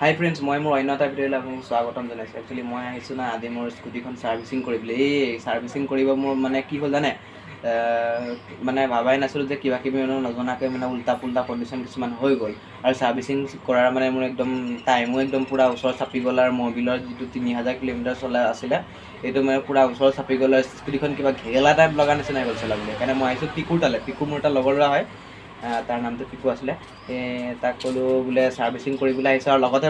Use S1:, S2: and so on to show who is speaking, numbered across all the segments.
S1: হাই friends, মই মোৰ অন্য এটা ভিডিঅ'লৈ আপোনালোকক স্বাগতম জনাইছোঁ। একচুৱেলি মই আহিছোঁ না আজি মোৰ স্কুটিখন ছাৰ্ভিচিং কৰিবলৈ। এই ছাৰ্ভিচিং কৰিব মোৰ মানে কি হ'ল জানে, মানে ভাবাই নাছিলোঁ যে কিবা কিবি মানে নজনাকৈ মানে উল্টা পুল্টা কণ্ডিশ্যন কিছুমান হৈ গ'ল। আৰু ছাৰ্ভিচিং কৰাৰ মানে মোৰ একদম টাইমো একদম পূৰা ওচৰ চাপি গ'ল। আৰু মবিলৰ যিটো 3000 কিলোমিটাৰ চলা আছিলে এইটো মানে পূৰা ওচৰ চাপি গ'ল। আৰু স্কুটিখন কিবা ঘেগেলা টাইপ লগা নিচিনা হৈ গ'ল চলাবলৈ। সেইকাৰণে মই আহিছোঁ পিকুৰ তালৈ। পিকু মোৰ এটা লগৰ ল'ৰা হয়, তাৰ নামটো পিকু আছিলে। তাক ক'লোঁ বোলে ছাৰ্ভিচিং কৰিবলৈ আহিছোঁ। আৰু লগতে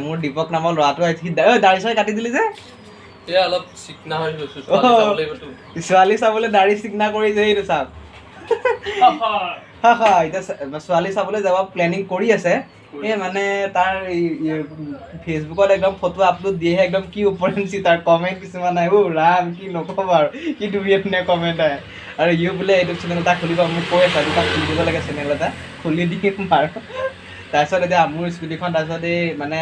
S1: মোৰ দীপক নামৰ ল'ৰাটো আহিছে। দাড়ি চাড়ি কাটি দিলি যে
S2: অলপ চিকনা হৈ গৈছো।
S1: ছোৱালী চাবলৈ দাড়ি চিকনা কৰিছে। এইটো চাওক, এতিয়া ছোৱালী চাবলৈ যাব প্লেনিং কৰি আছে। মানে তাৰ ফেচবুকত একদম ফটো আপলোড দিয়েহে, একদম কি উপৰেঞ্চি তাৰ কমেণ্ট কিছুমান আহে। ৰাম কি নক'ব আৰু, কি ধুনীয়া ধুনীয়া কমেণ্ট আহে। আৰু বোলে ইউটিউব চেনেল এটা খুলিব, মোক কৈ আছে তাক খুলি দিব লাগে, চেনেল এটা খুলি দিম আৰু। তাৰপিছত এতিয়া মোৰ স্কুটিখন তাৰপিছত মানে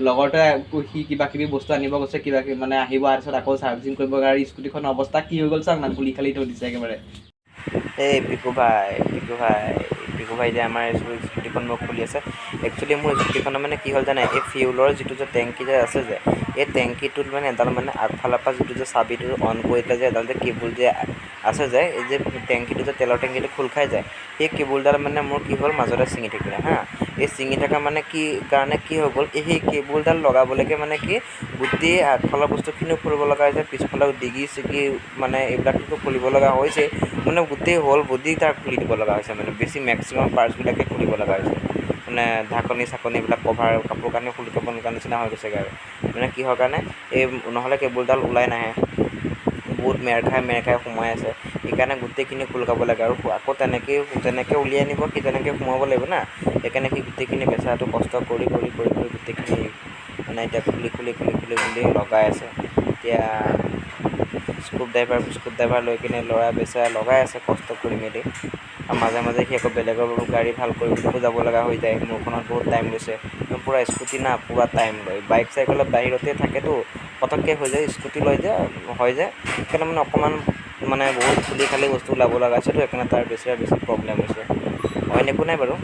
S1: লগৰটোৱে সি কিবা কিবি বস্তু আনিব গৈছে, কিবা কিবি মানে আহিব, তাৰপিছত আকৌ ছাৰ্ভিচিং কৰিব। আৰু স্কুটিখনৰ অৱস্থা কি হৈ গ'ল চাওক না, খুলি খালি থৈ দিছে একেবাৰে। এই পিকু ভাই যে আমাৰ স্কুটিখন মোক খুলি আছে। একচুৱেলি মোৰ স্কুটিখনৰ মানে কি হ'ল জানে, এই ফিউলৰ যিটো যে টেংকি যে আছে যে, এই টেংকিটোত মানে এডাল মানে আগফালৰ পৰা যিটো যে চাবিটো অন কৰি দিলে যে এডাল যে কেবুল যে আছে যে, এই যে টেংকিটো যে তেলৰ টেংকিটো খোল খাই যায়, সেই কেবুলডাল মানে মোৰ কি হ'ল মাজতে ছিঙি থাকিলে হা। এই ছিঙি থকা মানে কি কাৰণে কি হৈ গ'ল, সেই কেবুলডাল লগাবলৈকে মানে কি গোটেই আগফালৰ বস্তুখিনিও খুলিব লগা হৈছে, পিছফালেও ডিগি চিগি মানে এইবিলাকতো খুলিব লগা হৈছে। মানে গোটেই হ'ল বডি তাৰ খুলি দিব লগা হৈছে। মানে বেছি মেক্সিমাম পাৰ্টছবিলাকে খুলিব লগা হৈছে। মানে ঢাকনি চাকনি এইবিলাক কভাৰ কাপোৰ কানি খুলি থ'ব লগা নিচিনা হৈ গৈছেগৈ। আৰু মানে কিহৰ কাৰণে, এই নহ'লে কেবুলডাল ওলাই নাহে, বহুত মেৰ খাই সোমাই আছে। সেইকাৰণে গোটেইখিনি খোল খাব লাগে। আৰু আকৌ যেনেকৈ উলিয়াই নিব সি তেনেকৈ সোমাব লাগিব না। সেইকাৰণে সি গোটেইখিনি বেচাৰাটো কষ্ট কৰি গোটেইখিনি মানে এতিয়া খুলি লগাই আছে। এতিয়া স্ক্ৰুপ ড্ৰাইভাৰ লৈ কিনে ল'ৰা বেচাৰা লগাই আছে কষ্ট কৰি মেলি। আৰু মাজে মাজে সি আকৌ বেলেগৰ গাড়ী ভাল কৰিবলৈকো যাব লগা হৈ যায়। মোৰখনত বহুত টাইম লৈছে। পূৰা স্কুটি না পূৰা টাইম লয়। বাইক চাইকেলত বাহিৰতে থাকেতো, পটককৈ হৈ যায়। স্কুটি লৈ যায় হৈ যায়। সেইকাৰণে মানে অকণমান মানে বহুত খুলি খালি বস্তু ওলাব লগা হৈছেতো, সেইকাৰণে তাৰ বেছি প্ৰব্লেম হৈছে। অইন একো নাই বাৰু।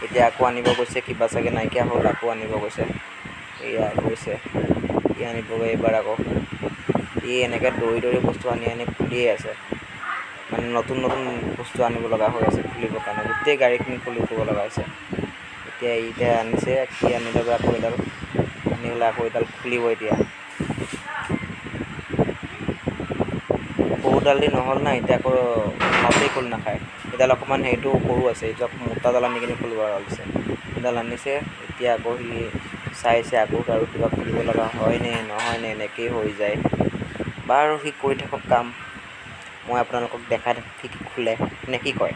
S1: এতিয়া আকৌ আনিব গৈছে, কিবা চাগে নাইকিয়া হ'ল, আকৌ আনিব গৈছে। এয়া গৈছে, আনিবগৈ এইবাৰ আকৌ। এনেকৈ দৌৰি বস্তু আনি খুলিয়ে আছে। মানে নতুন বস্তু আনিব লগা হৈ আছে খুলিবৰ কাৰণে। গোটেই গাড়ীখিনি খুলি থ'ব লগা হৈছে। এতিয়া আনিছে, কি আনিলে আকৌ এডাল আনিলে, আকৌ এডাল খুলিব এতিয়া। সৰুডাল দি নহ'ল না, এতিয়া আকৌ ভালকৈ খোল নাখায়। এডাল অকণমান হেৰিটো সৰু আছে, এইটো আকৌ মোটাডাল আনি কিনে খুলিব লগা হৈছে। এডাল আনিছে, এতিয়া আকৌ সি চাইছে আকৌ আৰু কিবা খুলিব লগা হয়নে নহয়নে, এনেকেই হৈ যায়। বাৰু সি কৰি থাকক কাম, মই আপোনালোকক দেখাই থাকোঁ কি খোলে নে কি কয়।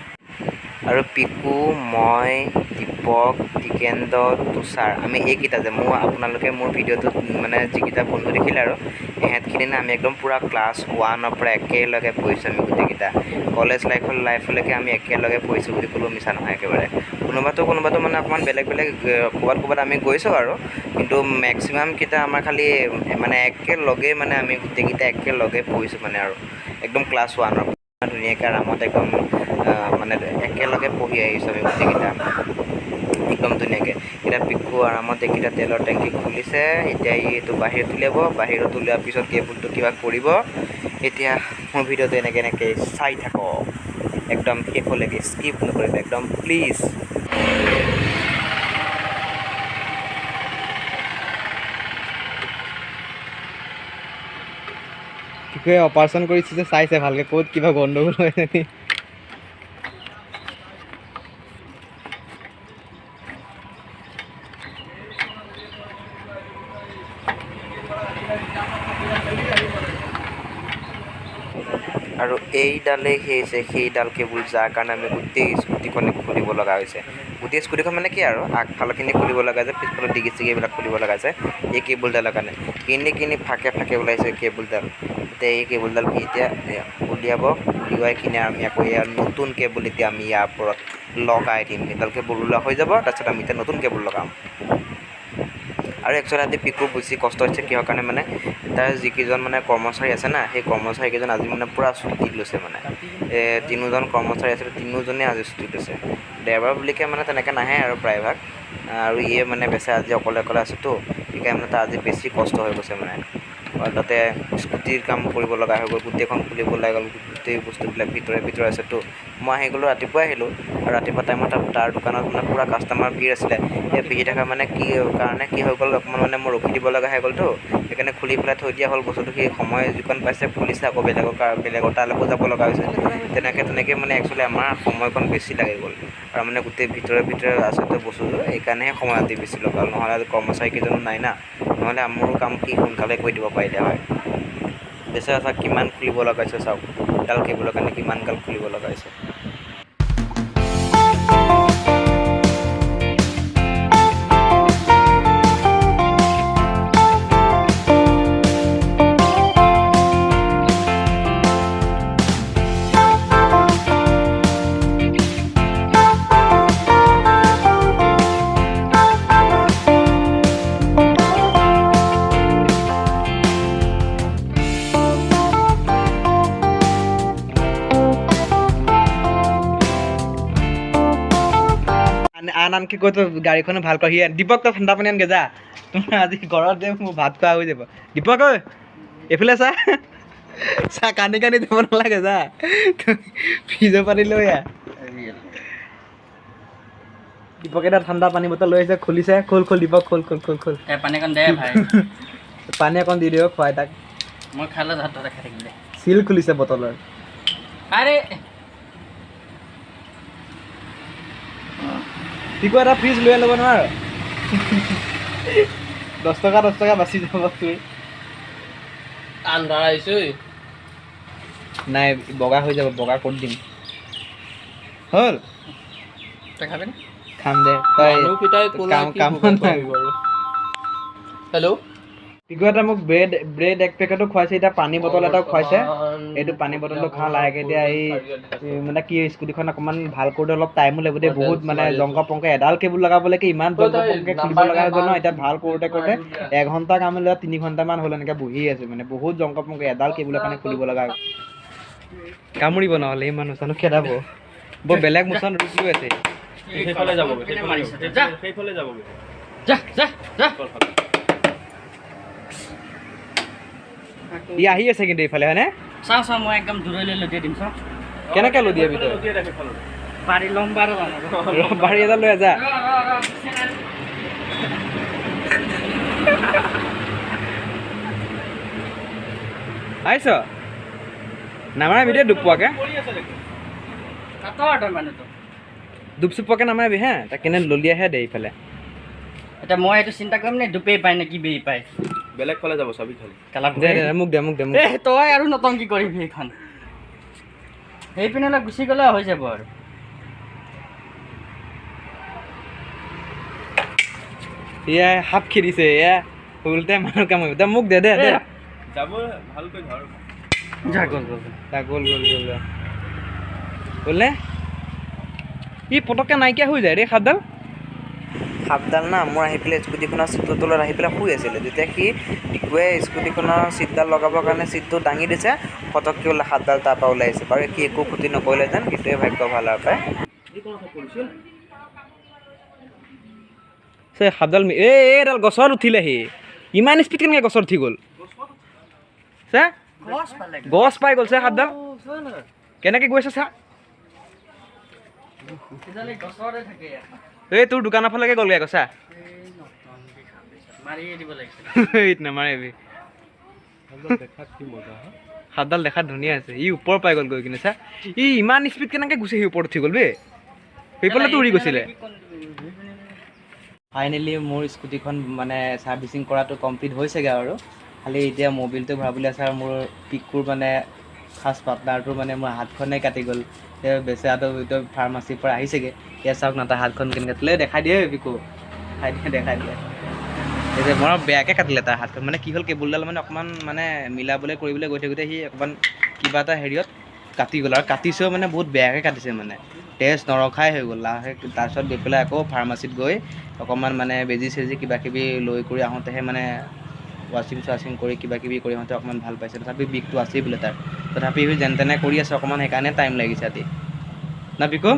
S1: আৰু পিকু, মই, দীপক, টিকেন্দ্ৰ, তুষাৰ, আমি এইকেইটা যে আপোনালোকে মোৰ ভিডিঅ'টোত মানে যিকেইটা বন্ধু দেখিলে আৰু ইহঁতখিনি না আমি একদম পূৰা ক্লাছ 1ৰ পৰা একেলগে পঢ়িছোঁ। আমি গোটেইকেইটা কলেজ লাইফলৈকে আমি একেলগে পঢ়িছোঁ বুলি ক'লেও মিছা নহয় একেবাৰে। কোনোবাটো মানে অকণমান বেলেগ ক'ৰবাত আমি গৈছোঁ আৰু, কিন্তু মেক্সিমাম কেইটা আমাৰ খালি মানে একেলগে মানে আমি গোটেইকেইটা একেলগে পঢ়িছোঁ মানে। আৰু একদম ক্লাছ 1ৰ পৰা ধুনীয়াকৈ আৰামত একদম মানে একেলগে পঢ়ি আহিছোঁ আমি গোটেইকেইটা একদম ধুনীয়াকৈ। এতিয়া পিকু আৰামত এইকেইটা তেলৰ টেংকি খুলিছে। এতিয়া এইটো বাহিৰত উলিয়াব, বাহিৰত উলিওৱাৰ পিছত কেবুলটো কিবা কৰিব। এতিয়া মোৰ ভিডিঅ'টো এনেকৈ চাই থাকক একদম শেষলৈকে, স্কিপ নকৰিব একদম প্লিজ। পিকুৱে অপাৰেশ্যন কৰিছে যে চাইছে ভালকৈ, ক'ত কিবা গণ্ডগোল হৈছে নেকি। আৰু এইডালেই সেইডাল কেবুল, যাৰ কাৰণে আমি গোটেই স্কুটিখনে খুলিব লগা হৈছে। গোটেই স্কুটিখন মানে কি আৰু আগফালৰখিনি খুলিব লগা হৈছে, পিছফালৰ ডিগি চিগি এইবিলাক খুলিব লগা হৈছে এই কেবুলডালৰ কাৰণে। কিনি ফাকে ওলাইছে কেবুলডাল। এতিয়া এই কেবুলডাল এতিয়া উলিয়াব, উলিয়াই কিনে আমি আকৌ ইয়াৰ নতুন কেবুল এতিয়া আমি ইয়াৰ ওপৰত লগাই দিম। সেইডাল কেবুল ওলোৱা হৈ যাব, তাৰপিছত আমি এতিয়া নতুন কেবুল লগাম। আৰু একচুৱেলি আজি পিকু বেছি কষ্ট হৈছে কিহৰ কাৰণে, মানে তাৰ যিকেইজন মানে কৰ্মচাৰী আছে না, সেই কৰ্মচাৰীকেইজন আজি মানে পূৰা ছুটি লৈছে। মানে 3জন কৰ্মচাৰী আছিলে, 3জনে আজি ছুটি লৈছে। দেওবাৰ বুলিকে মানে তেনেকৈ নাহে আৰু প্ৰায়ভাগ।
S3: আৰু ইয়ে মানে বেচা আজি অকলে অকলে আছেতো সেইকাৰণে মানে তাৰ আজি বেছি কষ্ট হৈ গৈছে মানে আৰু তাতে স্কুটিৰ কাম কৰিব লগা হৈ গ'ল গোটেইখন খুলিব লগা গ'ল গোটেই বস্তুবিলাক ভিতৰে আছেতো মই আহি গ'লোঁ ৰাতিপুৱাই আহিলোঁ আৰু ৰাতিপুৱা টাইমত তাৰ দোকানত মানে পূৰা কাষ্টমাৰ ভিৰ আছিলে সেই ভিৰ থকা মানে কি কাৰণে কি হৈ গ'ল অকণমান মানে মই ৰখি দিব লগা হৈ গ'লতো সেইকাৰণে খুলি পেলাই থৈ দিয়া হ'ল বস্তুটো সেই সময় যিকণ পাইছে খুলিছে আকৌ বেলেগৰ তালৈকো যাব লগা হৈছে তেনেকৈ মানে একচুৱেলি আমাৰ সময়কণ বেছি লাগি গ'ল আৰু মানে গোটেই ভিতৰে আছেতো বস্তুটো সেইকাৰণেহে সময় অতি বেছি লগা হ'ল নহ'লে কৰ্মচাৰীকেইজনো নাই না নহ'লে মোৰো কাম কি সোনকালে কৰি দিব পাৰিলে হয় বেচেৰা চাওক কিমান খুলিব লগা হৈছে চাওক এডাল কেবুলৰ কাৰণে কিমান গাল খুলিব লগা হৈছে
S1: আনকি কৈ তো গাড়ীখনো ভাল কৰি দীপক তই ঠাণ্ডা পানী আনগে যা তোমাৰ আজি ঘৰত যে মোৰ ভাত খোৱা হৈ যাব দীপক ঐ এইফালে চা কান্দি দিব নালাগে যা ফ্ৰিজৰ পানী লৈ আহ দীপক এটা ঠাণ্ডা পানী বটল লৈ আহিছে খুলিছে খোল দীপক খোল
S4: পানী অকণ দে ভাই
S1: পানী অকণ দি দিয়ক খুৱাই তাক
S4: মই খালে ভাত খাই থাকিলে
S1: চিল খুলিছে বটলৰ
S4: আৰে
S1: পিকো এটা ফ্ৰিজ লৈ ল'ব নোৱাৰ 10 টকা বাচি যাব তোৰ
S2: আন্ধাৰ আহিছে ঐ
S1: নাই বগা হৈ যাব বগা কৰি দিম হ'ল
S4: তই খাবি
S1: খাম দে তই
S2: মানুহ পিতাই কোলা
S1: কাম নাই
S2: বাৰু হেল্ল'
S1: পিকো এটা মোক ব্ৰেড এক পেকেটো খুৱাইছে এতিয়া পানী বটল এটাও খুৱাইছে এইটো পানী বটলটো খাওঁ লাহেকৈ এতিয়া এই মানে কি স্কুটিখন অকণমান ভাল কৰোঁতে অলপ টাইমো লাগিব দেই বহুত মানে জংক পংক এডাল কেবুল লগাবলৈকে ইমান জংক পংকে খুলিব লগা হৈ গ'ল ন এতিয়া ভাল কৰোঁতে 1 ঘণ্টা কাম হ'লে 3 ঘণ্টামান হ'ল এনেকৈ বহি আছে মানে বহুত জংক পংক এডাল কেবুলৰ কাৰণে খুলিব লগা হ'ল কামুৰিব নহ'লে এই মানুহ চানুহ খেদাব বৰ বেলেগ মোচন ৰূপ লৈ আছে
S2: সেইফালে যাবগৈ
S4: যা
S1: ই আহি আছে কিন্তু এইফালে হয়নে
S4: চাওঁ মই একদম দূৰলৈ লদিয়াই দিম চাওঁ
S1: কেনেকৈ লদিয়াবি তই
S4: পাৰি ল'ম বাৰু
S1: বাৰী এডাল লৈ যা আহিছ নামাৰিবি দেই ডুব পোৱাকৈ ডুব চুপ পোৱাকৈ নামাৰিবি হে তাক কেনে ললিয়াহে দে এইফালে
S4: এতিয়া মই এইটো চিন্তা কৰিম নে দুপেই পায় নে কি বেই পায়
S2: বেলেগ ফালে যাব চাবি খালি
S1: দে মোক দে
S4: তই আৰু নতংকি কৰিবি সেইখন সেই পিনলৈ গুচি গ'লে হৈ যাব আৰু
S1: এয়া সাপ খেদিছে এয়া উল্টে মানুহ কামুৰিব তই মোক দে
S2: যাব ভালকৈ ধৰ
S4: যা গ'ল
S1: নে ই পটককৈ নাইকিয়া হৈ যায় দেই
S3: সাপডাল না মোৰ আহি পেলাই স্কুটিখনৰ চিটটোৰ তলত আহি পেলাই শুই আছিলে যেতিয়া সি পিকুৱে স্কুটিখনৰ চিটডাল লগাবৰ কাৰণে চিটটো দাঙি দিছে ফটককৈ ওলাই সাপডাল তাৰপৰা ওলাই আহিছে বাৰু সি একো ক্ষতি নকৰিলে যেন সেইটোৱে ভাগ্য ভাল আৰু পায়
S1: সাপডাল এইডাল গছত উঠিলেহি ইমান স্পীড কেনেকৈ গছত উঠি গ'ল গছ পাই গ'ল সাপডাল কেনেকৈ গৈছে চা এই তোৰ দোকানৰ ফালেকে গ'লগৈ কৈছা নামাৰিবি সাপডাল দেখাত ধুনীয়া আছে ই ওপৰ পাই গ'ল গৈ কিনে চা ই ইমান স্পীড কেনেকৈ গুচি সি ওপৰত উঠি গ'ল বে সেইফালেতো উৰি গৈছিলে ফাইনেলি মোৰ স্কুটিখন মানে ছাৰ্ভিচিং কৰাটো কমপ্লিট হৈছেগৈ আৰু খালি এতিয়া মবিলটো ভৰাবলৈ আছে আৰু মোৰ পিকুৰ মানে ফাৰ্ষ্ট পাৰ্টনাৰটো মানে মোৰ হাতখনেই কাটি গ'ল সেই বেচেৰাটো ফাৰ্মাচীৰ পৰা আহিছেগৈ এয়া চাওক না তাৰ হাতখন কেনেকৈ কাটিলে দেখাই দিয়ে পিকু দেখাই দিয়ে এই যে মই বেয়াকৈ কাটিলে তাৰ হাতখন মানে কি হ'ল কেবুলডাল মানে অকণমান মানে মিলাবলৈ কৰিবলৈ গৈ থাকোঁতে সি অকণমান কিবা এটা হেৰিয়ত কাটি গ'ল আৰু কাটিছেও মানে বহুত বেয়াকৈ কাটিছে মানে তেজ নৰখাই হৈ গ'ল তাৰপিছত গৈ পেলাই আকৌ ফাৰ্মাচীত গৈ অকণমান মানে বেজি চেজি কিবাকিবি লৈ কৰি আহোঁতেহে মানে ৱাশ্বিং কৰি কিবাকিবি কৰি আহোঁতে অকণমান ভাল পাইছে তথাপি বিষটো আছেই বোলে তাৰ তথাপি যেন তেনে কৰি আছে অকণমান সেইকাৰণে টাইম লাগিছে ৰাতি না পিকু